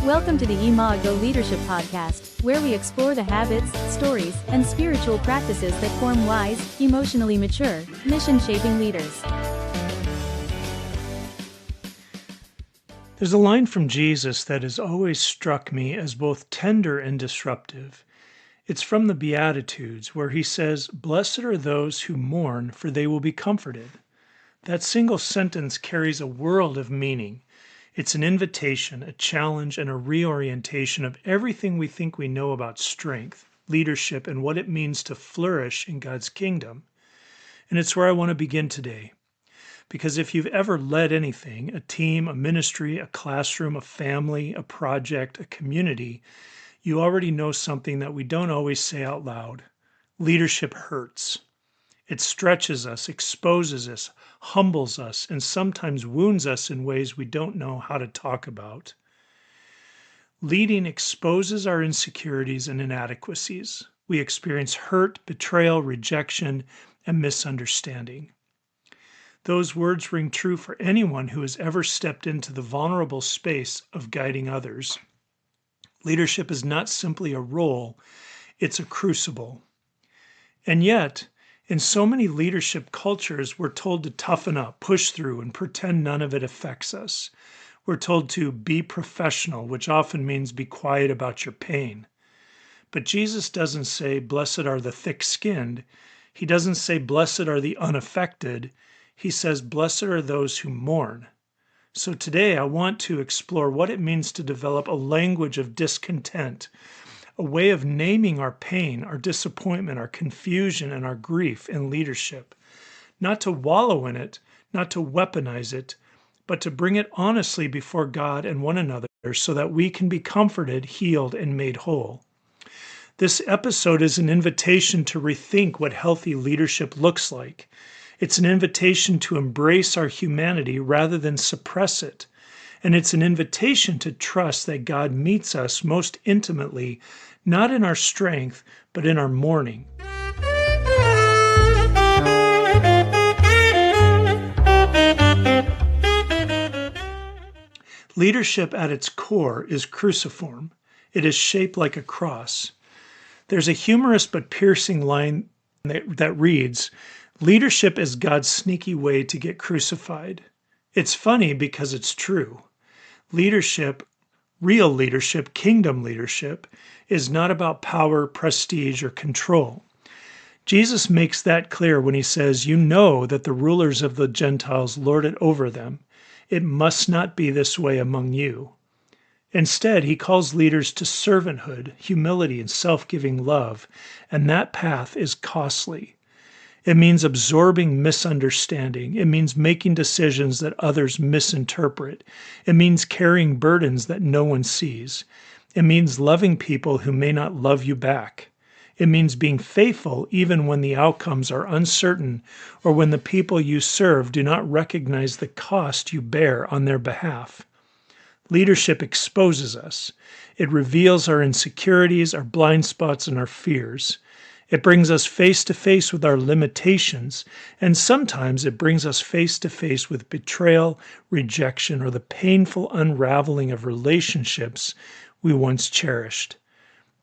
Welcome to the Imago Leadership Podcast, where we explore the habits, stories, and spiritual practices that form wise, emotionally mature, mission-shaping leaders. There's a line from Jesus that has always struck me as both tender and disruptive. It's from the Beatitudes, where he says, "Blessed are those who mourn, for they will be comforted." That single sentence carries a world of meaning. It's an invitation, a challenge, and a reorientation of everything we think we know about strength, leadership, and what it means to flourish in God's kingdom. And it's where I want to begin today. Because if you've ever led anything, a team, a ministry, a classroom, a family, a project, a community, you already know something that we don't always say out loud. Leadership hurts. It stretches us, exposes us, humbles us, and sometimes wounds us in ways we don't know how to talk about. Leading exposes our insecurities and inadequacies. We experience hurt, betrayal, rejection, and misunderstanding. Those words ring true for anyone who has ever stepped into the vulnerable space of guiding others. Leadership is not simply a role, it's a crucible. And yet, in so many leadership cultures, we're told to toughen up, push through, and pretend none of it affects us. We're told to be professional, which often means be quiet about your pain. But Jesus doesn't say, "Blessed are the thick-skinned." He doesn't say, "Blessed are the unaffected." He says, "Blessed are those who mourn." So today I want to explore what it means to develop a language of discontent, a way of naming our pain, our disappointment, our confusion, and our grief in leadership. Not to wallow in it, not to weaponize it, but to bring it honestly before God and one another so that we can be comforted, healed, and made whole. This episode is an invitation to rethink what healthy leadership looks like. It's an invitation to embrace our humanity rather than suppress it. And it's an invitation to trust that God meets us most intimately, not in our strength, but in our mourning. Leadership at its core is cruciform. It is shaped like a cross. There's a humorous but piercing line that reads, "Leadership is God's sneaky way to get crucified." It's funny because it's true. Leadership, real leadership, kingdom leadership, is not about power, prestige, or control. Jesus makes that clear when he says, "You know that the rulers of the Gentiles lord it over them. It must not be this way among you." Instead, he calls leaders to servanthood, humility, and self-giving love, and that path is costly. It means absorbing misunderstanding. It means making decisions that others misinterpret. It means carrying burdens that no one sees. It means loving people who may not love you back. It means being faithful even when the outcomes are uncertain or when the people you serve do not recognize the cost you bear on their behalf. Leadership exposes us. It reveals our insecurities, our blind spots, and our fears. It brings us face to face with our limitations, and sometimes it brings us face to face with betrayal, rejection, or the painful unraveling of relationships we once cherished.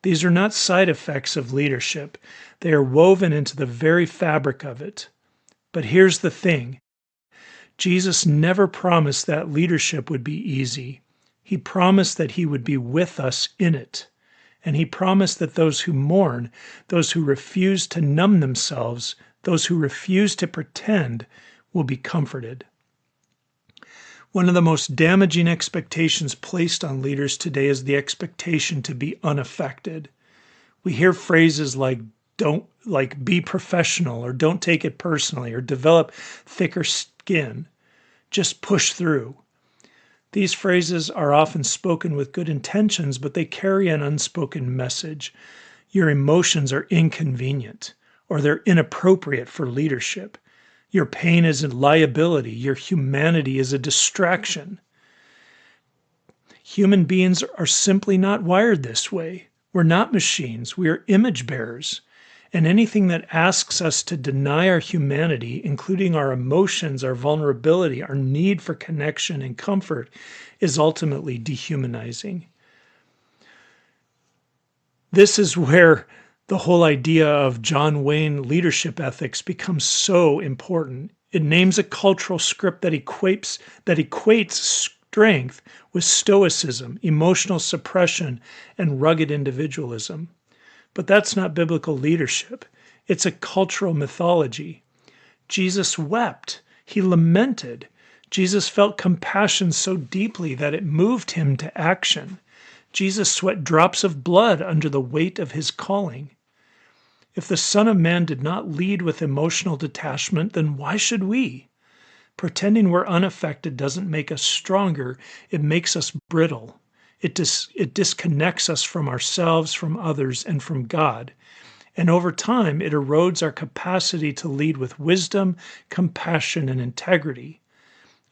These are not side effects of leadership. They are woven into the very fabric of it. But here's the thing. Jesus never promised that leadership would be easy. He promised that he would be with us in it. And he promised that those who mourn, those who refuse to numb themselves, those who refuse to pretend, will be comforted. One of the most damaging expectations placed on leaders today is the expectation to be unaffected. We hear phrases like be professional, or don't take it personally, or develop thicker skin. Just push through. These phrases are often spoken with good intentions, but they carry an unspoken message. Your emotions are inconvenient, or they're inappropriate for leadership. Your pain is a liability. Your humanity is a distraction. Human beings are simply not wired this way. We're not machines. We are image bearers. And anything that asks us to deny our humanity, including our emotions, our vulnerability, our need for connection and comfort, is ultimately dehumanizing. This is where the whole idea of John Wayne leadership ethics becomes so important. It names a cultural script that equates strength with stoicism, emotional suppression, and rugged individualism. But that's not biblical leadership. It's a cultural mythology. Jesus wept. He lamented. Jesus felt compassion so deeply that it moved him to action. Jesus sweat drops of blood under the weight of his calling. If the Son of Man did not lead with emotional detachment, then why should we? Pretending we're unaffected doesn't make us stronger. It makes us brittle. It disconnects us from ourselves, from others, and from God. And over time, it erodes our capacity to lead with wisdom, compassion, and integrity.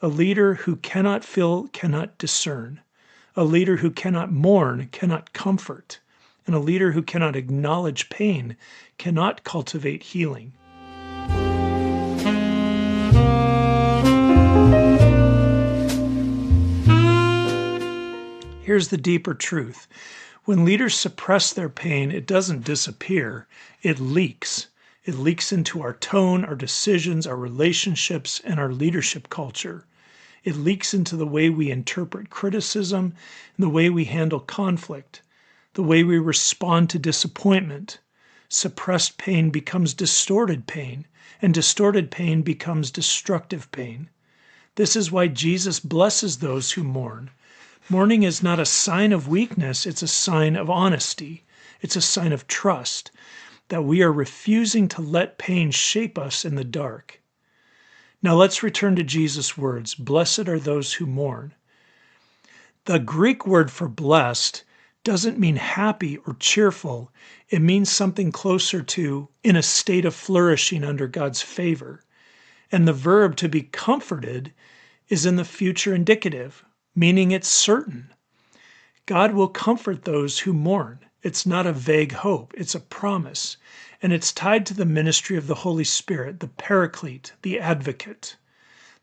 A leader who cannot feel cannot discern. A leader who cannot mourn cannot comfort. And a leader who cannot acknowledge pain cannot cultivate healing. Here's the deeper truth. When leaders suppress their pain, it doesn't disappear, it leaks. It leaks into our tone, our decisions, our relationships, and our leadership culture. It leaks into the way we interpret criticism and the way we handle conflict, the way we respond to disappointment. Suppressed pain becomes distorted pain, and distorted pain becomes destructive pain. This is why Jesus blesses those who mourn. Mourning is not a sign of weakness, it's a sign of honesty. It's a sign of trust, that we are refusing to let pain shape us in the dark. Now let's return to Jesus' words, "Blessed are those who mourn." The Greek word for blessed doesn't mean happy or cheerful. It means something closer to in a state of flourishing under God's favor. And the verb to be comforted is in the future indicative, meaning it's certain. God will comfort those who mourn. It's not a vague hope, it's a promise. And it's tied to the ministry of the Holy Spirit, the Paraclete, the Advocate,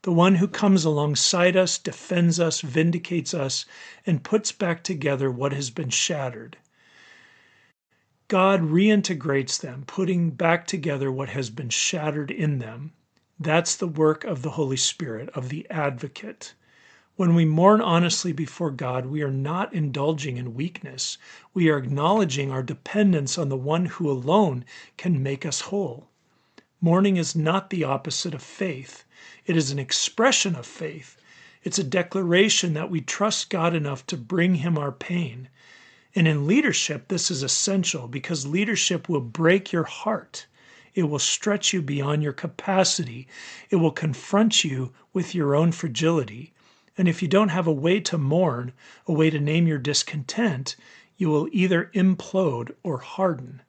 the one who comes alongside us, defends us, vindicates us, and puts back together what has been shattered. God reintegrates them, putting back together what has been shattered in them. That's the work of the Holy Spirit, of the Advocate. When we mourn honestly before God, we are not indulging in weakness. We are acknowledging our dependence on the one who alone can make us whole. Mourning is not the opposite of faith. It is an expression of faith. It's a declaration that we trust God enough to bring him our pain. And in leadership, this is essential because leadership will break your heart. It will stretch you beyond your capacity. It will confront you with your own fragility. And if you don't have a way to mourn, a way to name your discontent, you will either implode or harden.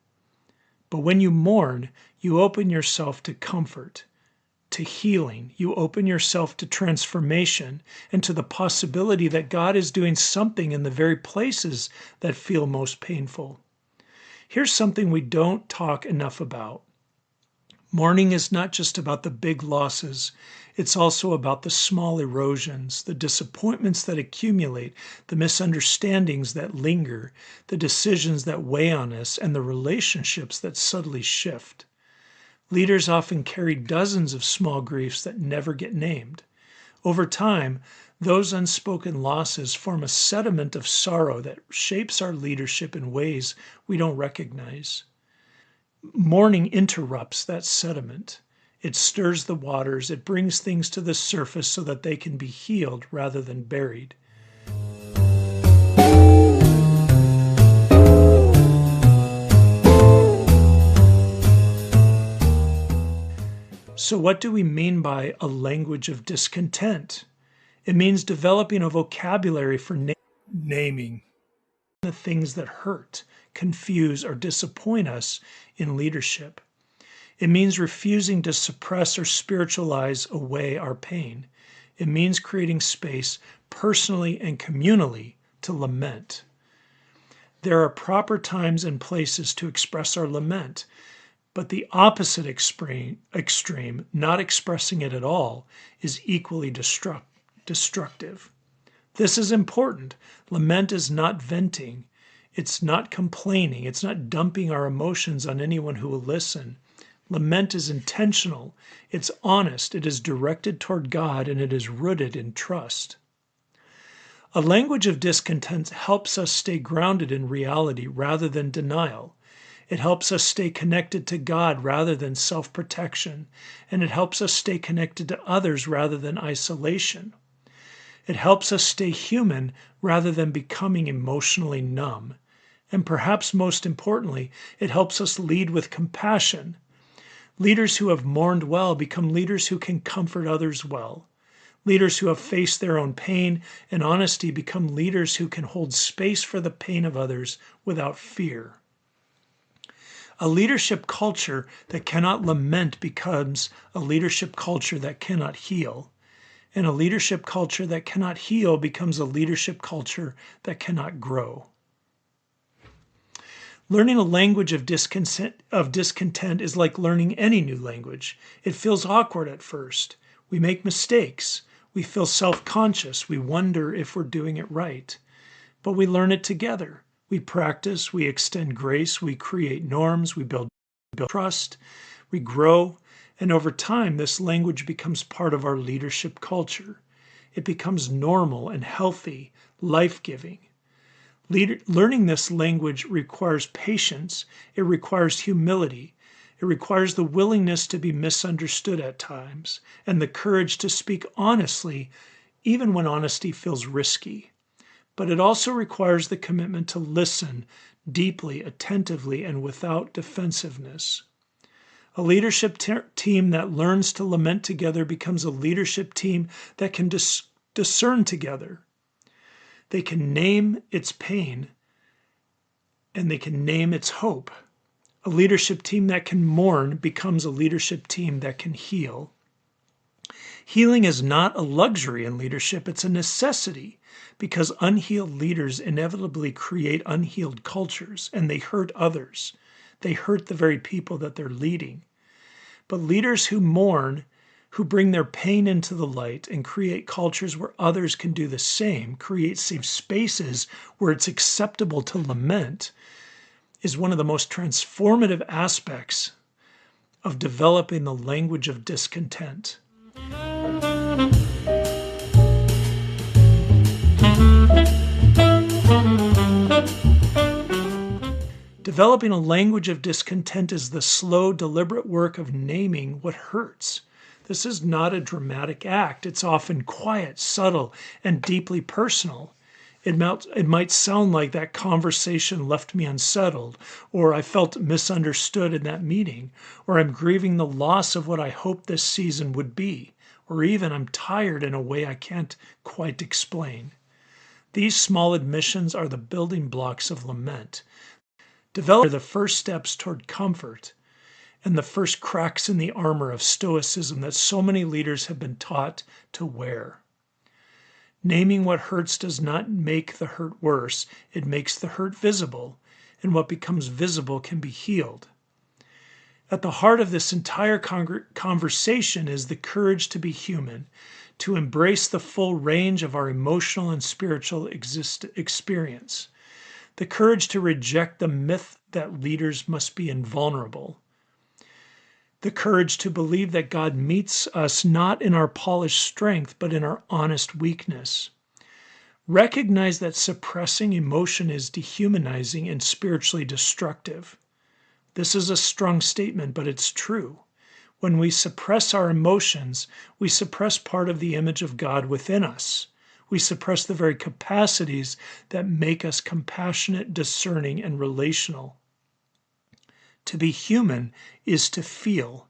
But when you mourn, you open yourself to comfort, to healing. You open yourself to transformation and to the possibility that God is doing something in the very places that feel most painful. Here's something we don't talk enough about. Mourning is not just about the big losses. It's also about the small erosions, the disappointments that accumulate, the misunderstandings that linger, the decisions that weigh on us, and the relationships that subtly shift. Leaders often carry dozens of small griefs that never get named. Over time, those unspoken losses form a sediment of sorrow that shapes our leadership in ways we don't recognize. Mourning interrupts that sediment. It stirs the waters. It brings things to the surface so that they can be healed rather than buried. So what do we mean by a language of discontent? It means developing a vocabulary for naming the things that hurt, confuse, or disappoint us in leadership. It means refusing to suppress or spiritualize away our pain. It means creating space personally and communally to lament. There are proper times and places to express our lament, but the opposite extreme, not expressing it at all, is equally destructive. This is important. Lament is not venting. It's not complaining. It's not dumping our emotions on anyone who will listen. Lament is intentional. It's honest. It is directed toward God, and it is rooted in trust. A language of discontent helps us stay grounded in reality rather than denial. It helps us stay connected to God rather than self-protection, and it helps us stay connected to others rather than isolation. It helps us stay human rather than becoming emotionally numb. And perhaps most importantly, it helps us lead with compassion. Leaders who have mourned well become leaders who can comfort others well. Leaders who have faced their own pain and honesty become leaders who can hold space for the pain of others without fear. A leadership culture that cannot lament becomes a leadership culture that cannot heal. And a leadership culture that cannot heal becomes a leadership culture that cannot grow. Learning a language of discontent is like learning any new language. It feels awkward at first. We make mistakes. We feel self-conscious. We wonder if we're doing it right. But we learn it together. We practice. We extend grace. We create norms. We build trust. We grow. And over time, this language becomes part of our leadership culture. It becomes normal and healthy, life-giving. Learning this language requires patience. It requires humility. It requires the willingness to be misunderstood at times and the courage to speak honestly, even when honesty feels risky. But it also requires the commitment to listen deeply, attentively, and without defensiveness. A leadership team that learns to lament together becomes a leadership team that can discern together. They can name its pain and they can name its hope. A leadership team that can mourn becomes a leadership team that can heal. Healing is not a luxury in leadership, it's a necessity because unhealed leaders inevitably create unhealed cultures and they hurt others. They hurt the very people that they're leading. But leaders who mourn, who bring their pain into the light and create cultures where others can do the same, create safe spaces where it's acceptable to lament, is one of the most transformative aspects of developing the language of discontent. Developing a language of discontent is the slow, deliberate work of naming what hurts. This is not a dramatic act. It's often quiet, subtle, and deeply personal. It might sound like that conversation left me unsettled, or I felt misunderstood in that meeting, or I'm grieving the loss of what I hoped this season would be, or even I'm tired in a way I can't quite explain. These small admissions are the building blocks of lament. Develop the first steps toward comfort and the first cracks in the armor of stoicism that so many leaders have been taught to wear. Naming what hurts does not make the hurt worse. It makes the hurt visible, and what becomes visible can be healed. At the heart of this entire conversation is the courage to be human, to embrace the full range of our emotional and spiritual experience. The courage to reject the myth that leaders must be invulnerable. The courage to believe that God meets us not in our polished strength, but in our honest weakness. Recognize that suppressing emotion is dehumanizing and spiritually destructive. This is a strong statement, but it's true. When we suppress our emotions, we suppress part of the image of God within us. We suppress the very capacities that make us compassionate, discerning, and relational. To be human is to feel.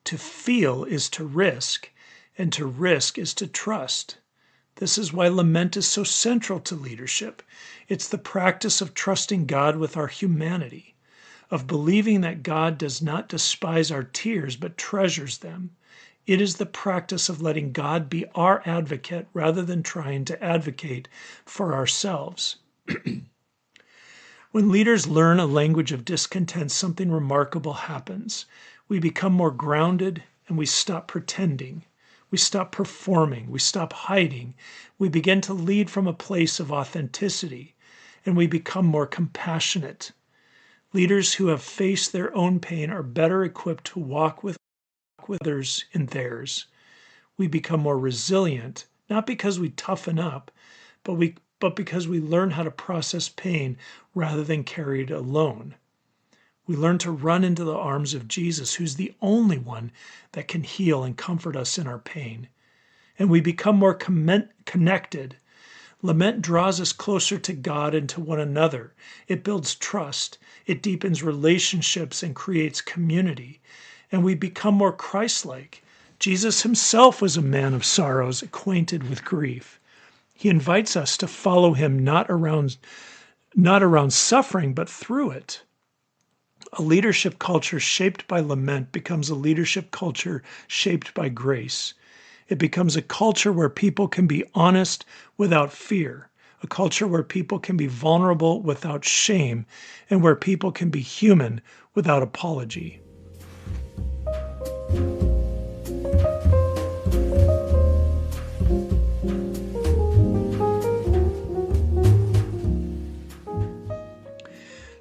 To feel is to risk, and to risk is to trust. This is why lament is so central to leadership. It's the practice of trusting God with our humanity, of believing that God does not despise our tears but treasures them. It is the practice of letting God be our advocate rather than trying to advocate for ourselves. When leaders learn a language of discontent, something remarkable happens. We become more grounded and we stop pretending. We stop performing. We stop hiding. We begin to lead from a place of authenticity. and we become more compassionate. Leaders who have faced their own pain are better equipped to walk with others in theirs. We become more resilient, not because we toughen up, but because we learn how to process pain rather than carry it alone. We learn to run into the arms of Jesus, who's the only one that can heal and comfort us in our pain. And we become more connected. Lament draws us closer to God and to one another. It builds trust. It deepens relationships and creates community. And we become more Christ-like. Jesus himself was a man of sorrows, acquainted with grief. He invites us to follow him not around suffering, but through it. A leadership culture shaped by lament becomes a leadership culture shaped by grace. It becomes a culture where people can be honest without fear, a culture where people can be vulnerable without shame, and where people can be human without apology.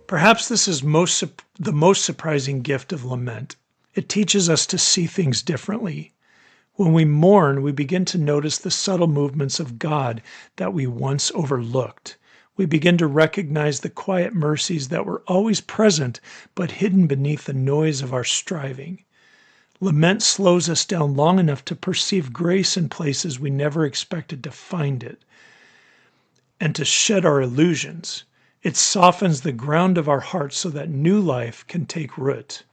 Perhaps this is the most surprising gift of lament. It teaches us to see things differently. When we mourn, we begin to notice the subtle movements of God that we once overlooked. We begin to recognize the quiet mercies that were always present but hidden beneath the noise of our striving. Lament slows us down long enough to perceive grace in places we never expected to find it, and to shed our illusions. It softens the ground of our hearts so that new life can take root.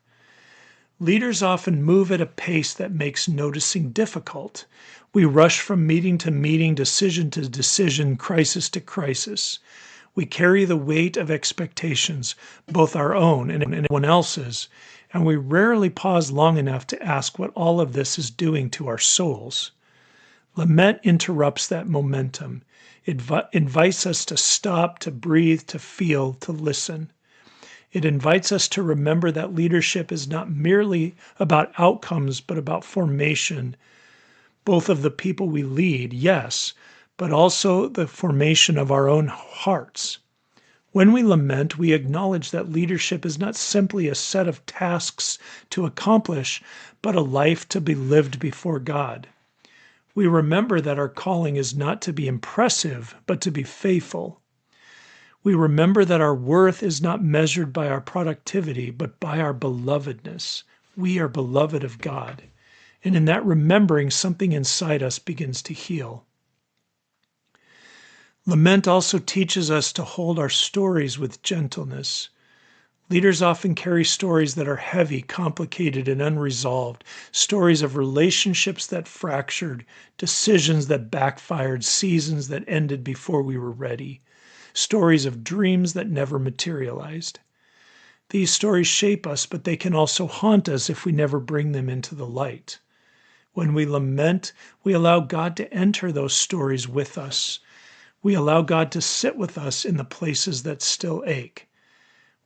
Leaders often move at a pace that makes noticing difficult. We rush from meeting to meeting, decision to decision, crisis to crisis. We carry the weight of expectations, both our own and anyone else's, and we rarely pause long enough to ask what all of this is doing to our souls. Lament interrupts that momentum. It invites us to stop, to breathe, to feel, to listen. It invites us to remember that leadership is not merely about outcomes, but about formation, both of the people we lead, yes, but also the formation of our own hearts. When we lament, we acknowledge that leadership is not simply a set of tasks to accomplish, but a life to be lived before God. We remember that our calling is not to be impressive, but to be faithful. We remember that our worth is not measured by our productivity, but by our belovedness. We are beloved of God. And in that remembering, something inside us begins to heal. Lament also teaches us to hold our stories with gentleness. Leaders often carry stories that are heavy, complicated, and unresolved, stories of relationships that fractured, decisions that backfired, seasons that ended before we were ready, stories of dreams that never materialized. These stories shape us, but they can also haunt us if we never bring them into the light. When we lament, we allow God to enter those stories with us. We allow God to sit with us in the places that still ache.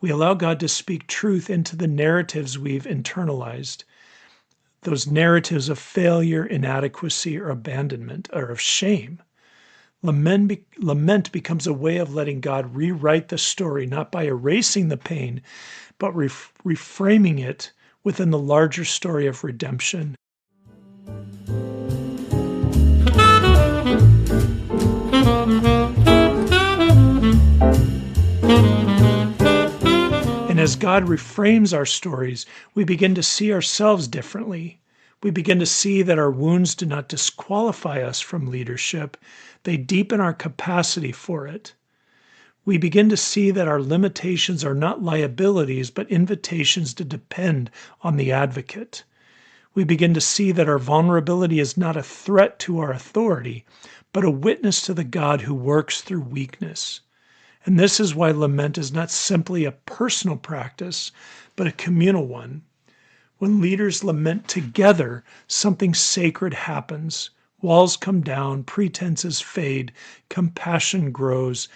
We allow God to speak truth into the narratives we've internalized, those narratives of failure, inadequacy, or abandonment, or of shame. Lament becomes a way of letting God rewrite the story, not by erasing the pain, but reframing it within the larger story of redemption. And as God reframes our stories, we begin to see ourselves differently. We begin to see that our wounds do not disqualify us from leadership. They deepen our capacity for it. We begin to see that our limitations are not liabilities, but invitations to depend on the advocate. We begin to see that our vulnerability is not a threat to our authority, but a witness to the God who works through weakness. And this is why lament is not simply a personal practice, but a communal one. When leaders lament together, something sacred happens. Walls come down, pretenses fade, compassion grows,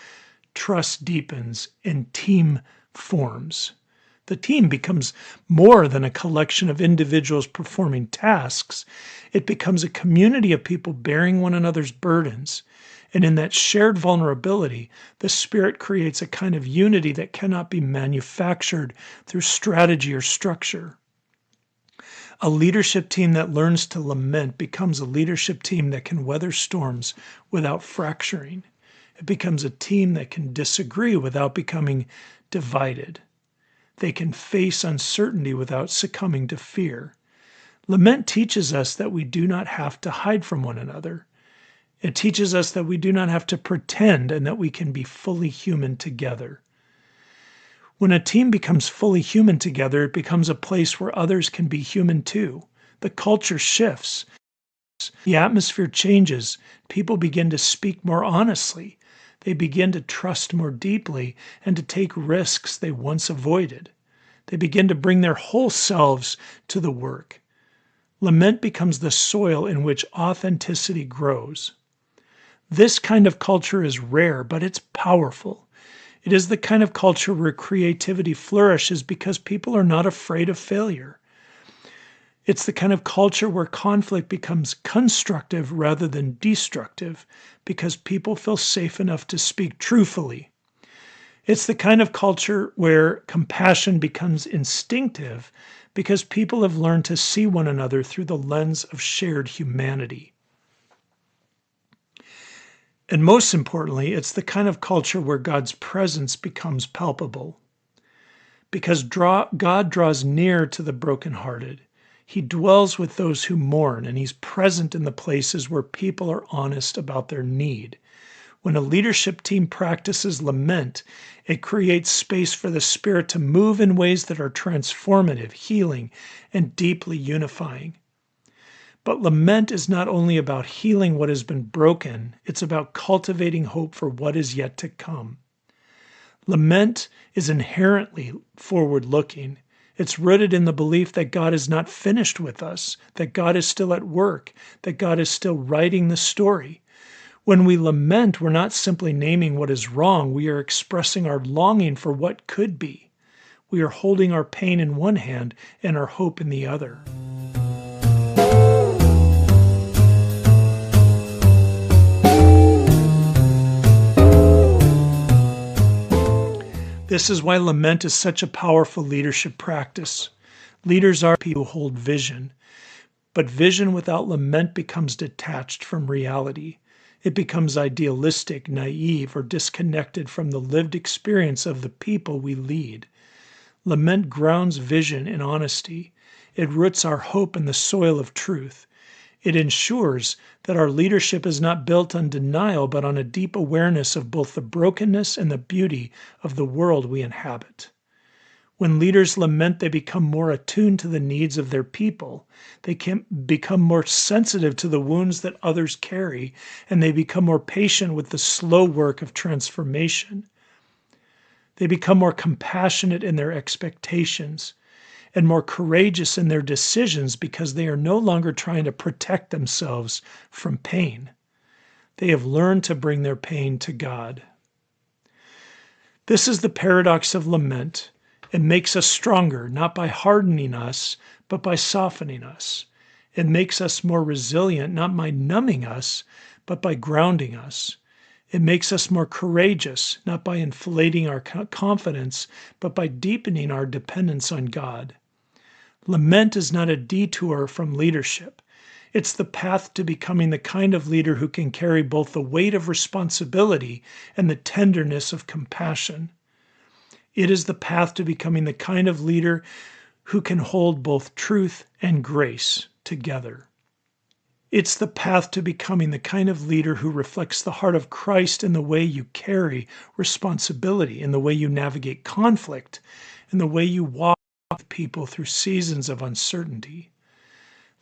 trust deepens, and team forms. The team becomes more than a collection of individuals performing tasks. It becomes a community of people bearing one another's burdens. And in that shared vulnerability, the Spirit creates a kind of unity that cannot be manufactured through strategy or structure. A leadership team that learns to lament becomes a leadership team that can weather storms without fracturing. It becomes a team that can disagree without becoming divided. They can face uncertainty without succumbing to fear. Lament teaches us that we do not have to hide from one another. It teaches us that we do not have to pretend and that we can be fully human together. When a team becomes fully human together, it becomes a place where others can be human too. The culture shifts. The atmosphere changes. People begin to speak more honestly. They begin to trust more deeply and to take risks they once avoided. They begin to bring their whole selves to the work. Lament becomes the soil in which authenticity grows. This kind of culture is rare, but it's powerful. It is the kind of culture where creativity flourishes because people are not afraid of failure. It's the kind of culture where conflict becomes constructive rather than destructive because people feel safe enough to speak truthfully. It's the kind of culture where compassion becomes instinctive because people have learned to see one another through the lens of shared humanity. And most importantly, it's the kind of culture where God's presence becomes palpable. Because God draws near to the brokenhearted. He dwells with those who mourn, and he's present in the places where people are honest about their need. When a leadership team practices lament, it creates space for the Spirit to move in ways that are transformative, healing, and deeply unifying. But lament is not only about healing what has been broken, it's about cultivating hope for what is yet to come. Lament is inherently forward-looking. It's rooted in the belief that God is not finished with us, that God is still at work, that God is still writing the story. When we lament, we're not simply naming what is wrong, we are expressing our longing for what could be. We are holding our pain in one hand and our hope in the other. This is why lament is such a powerful leadership practice. Leaders are people who hold vision, but vision without lament becomes detached from reality. It becomes idealistic, naive, or disconnected from the lived experience of the people we lead. Lament grounds vision in honesty. It roots our hope in the soil of truth. It ensures that our leadership is not built on denial, but on a deep awareness of both the brokenness and the beauty of the world we inhabit. When leaders lament, they become more attuned to the needs of their people. They can become more sensitive to the wounds that others carry, and they become more patient with the slow work of transformation. They become more compassionate in their expectations and more courageous in their decisions because they are no longer trying to protect themselves from pain. They have learned to bring their pain to God. This is the paradox of lament. It makes us stronger, not by hardening us, but by softening us. It makes us more resilient, not by numbing us, but by grounding us. It makes us more courageous, not by inflating our confidence, but by deepening our dependence on God. Lament is not a detour from leadership. It's the path to becoming the kind of leader who can carry both the weight of responsibility and the tenderness of compassion. It is the path to becoming the kind of leader who can hold both truth and grace together. It's the path to becoming the kind of leader who reflects the heart of Christ in the way you carry responsibility, in the way you navigate conflict, in the way you walk with people through seasons of uncertainty.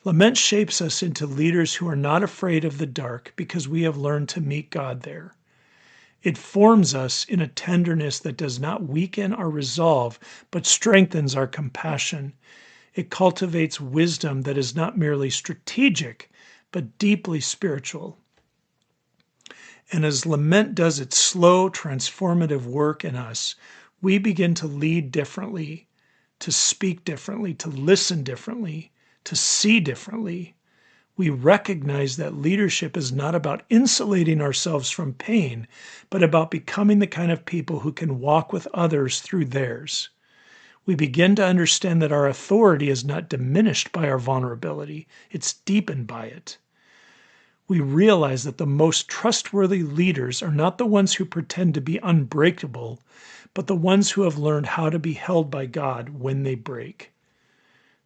Lament shapes us into leaders who are not afraid of the dark because we have learned to meet God there. It forms us in a tenderness that does not weaken our resolve, but strengthens our compassion. It cultivates wisdom that is not merely strategic, but deeply spiritual. And as lament does its slow, transformative work in us, we begin to lead differently, to speak differently, to listen differently, to see differently. We recognize that leadership is not about insulating ourselves from pain, but about becoming the kind of people who can walk with others through theirs. We begin to understand that our authority is not diminished by our vulnerability, it's deepened by it. We realize that the most trustworthy leaders are not the ones who pretend to be unbreakable, but the ones who have learned how to be held by God when they break.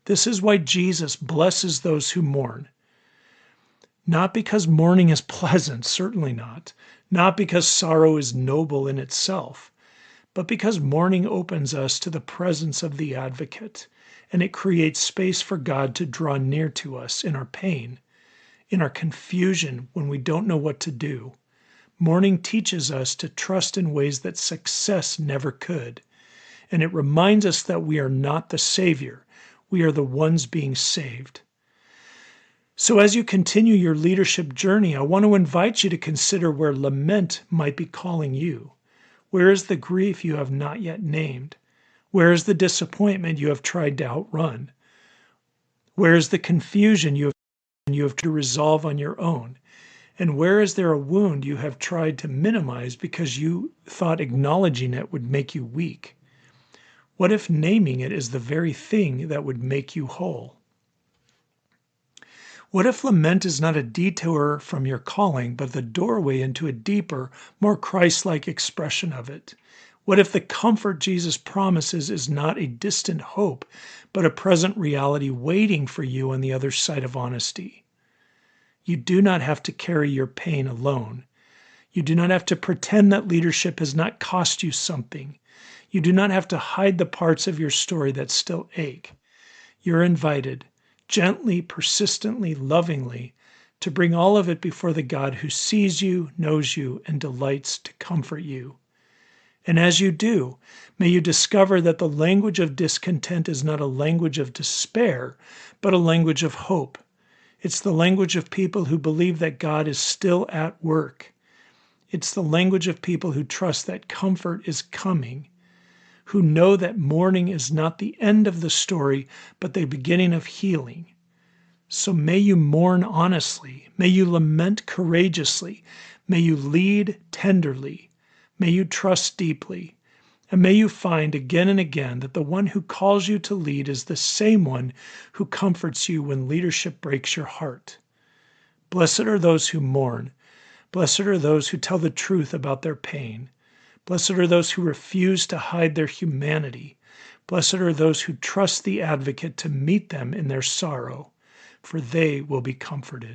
This is why Jesus blesses those who mourn. Not because mourning is pleasant, certainly not. Not because sorrow is noble in itself, but because mourning opens us to the presence of the advocate, and it creates space for God to draw near to us in our pain, in our confusion when we don't know what to do. Mourning teaches us to trust in ways that success never could, and it reminds us that we are not the Savior, we are the ones being saved. So as you continue your leadership journey, I want to invite you to consider where lament might be calling you. Where is the grief you have not yet named? Where is the disappointment you have tried to outrun? Where is the confusion you have to resolve on your own? And where is there a wound you have tried to minimize because you thought acknowledging it would make you weak? What if naming it is the very thing that would make you whole? What if lament is not a detour from your calling, but the doorway into a deeper, more Christ-like expression of it? What if the comfort Jesus promises is not a distant hope, but a present reality waiting for you on the other side of honesty? You do not have to carry your pain alone. You do not have to pretend that leadership has not cost you something. You do not have to hide the parts of your story that still ache. You're invited, gently, persistently, lovingly, to bring all of it before the God who sees you, knows you, and delights to comfort you. And as you do, may you discover that the language of discontent is not a language of despair, but a language of hope. It's the language of people who believe that God is still at work. It's the language of people who trust that comfort is coming, who know that mourning is not the end of the story, but the beginning of healing. So may you mourn honestly. May you lament courageously. May you lead tenderly. May you trust deeply. And may you find again and again that the one who calls you to lead is the same one who comforts you when leadership breaks your heart. Blessed are those who mourn. Blessed are those who tell the truth about their pain. Blessed are those who refuse to hide their humanity. Blessed are those who trust the advocate to meet them in their sorrow, for they will be comforted.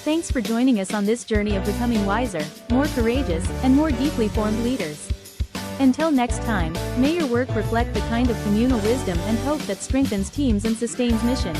Thanks for joining us on this journey of becoming wiser, more courageous, and more deeply formed leaders. Until next time, may your work reflect the kind of communal wisdom and hope that strengthens teams and sustains mission.